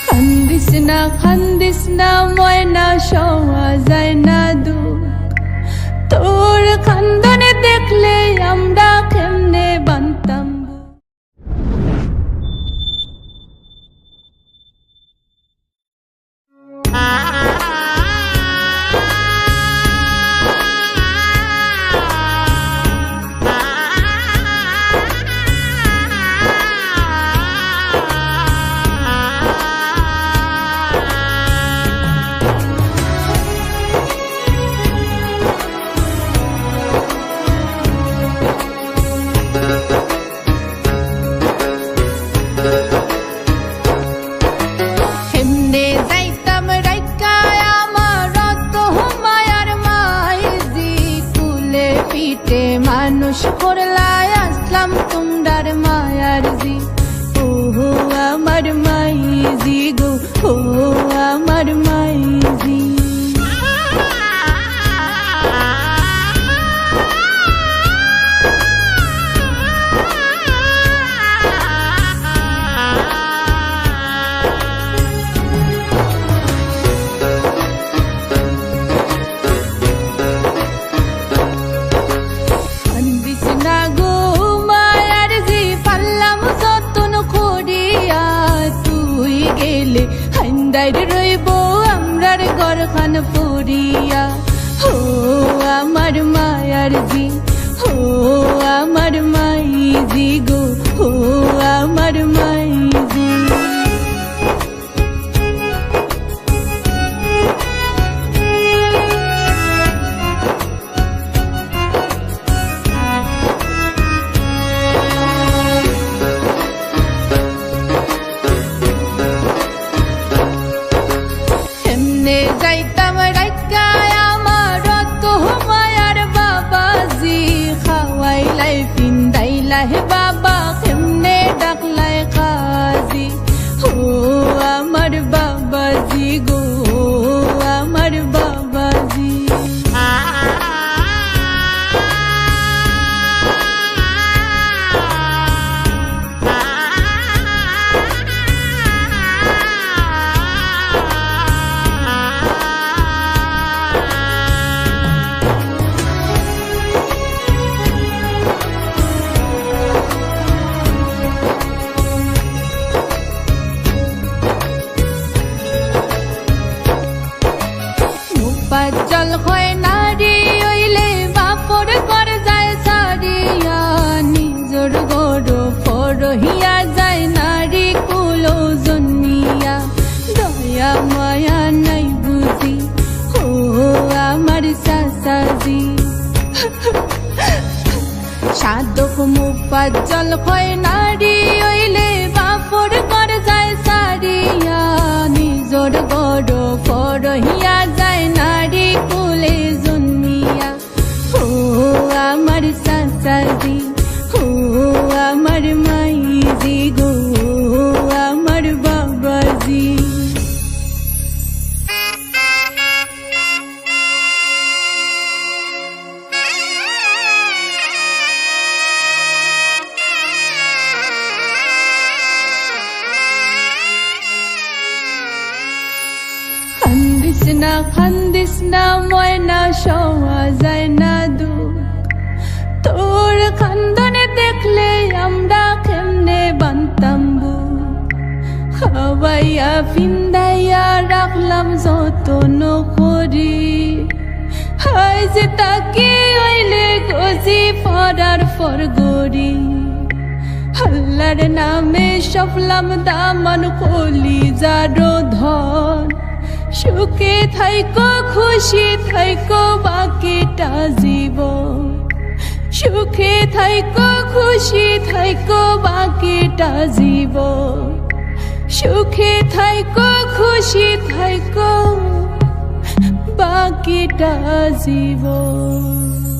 কান্দিস না ময়না সওয়া যায় না দুঃখ, তোর কান্দনে দেখলে আমরা কেমনে বানতাম। মানুষ করলাই আসলাম তোমরার মায়ার জি, ও আমার মাইজি গো, ও আমার মাইজি। রইব আমরার ঘরখান পুরিয়া, ও আমার মায়ার জি, ও আমার মাইজি গো, ও আমার মাইজি। যাইতাম রাইকায় আমার তো মায়ার বাবাজি, খাওয়াইলাই পিন্দাইলাই বাবা কেমনে ডাকলাই কাজি, ও আমার বাবাজি গো, আমার বাবাজি। জল হয় নারী হইলে বাপর ঘর যায় সারিয়া, নিজর গড় ফরহিয়া যায় নারী কুলো জন্মিয়া, দয়া মায়া নাই বুঝি, ও আমার সাসাজি। সাধক মুপাজ্জল হয় নারী হইলে বাপর ঘর যায় সারিয়া, নিজর গড় ফরহিয়া যায় নারী কুলে জন্মিয়া, ও আমার সাসাজি, ও আমার মাইজি গো, আমার বাবাজি। কান্দিস না ময়না সওয়া যায় না দুঃখ, তোর কান্দনে দেখলে আমরা কেমনে বানতাম বুক। খাওয়াইয়া ফিন্দাইয়া রাখলাম যতন করি, হাই যে তাকে হইলে গজি ফরার ফরগরি, আল্লাহর নামে সফলাম দামান কলিজারো ধন, সুখে থাইকো খুশি থাইকো বাকিটা জীবন, সুখে থাইকো খুশি থাইকো বাকিটা জীবন, সুখে থাইকো খুশি থাইকো বাকিটা জীবন।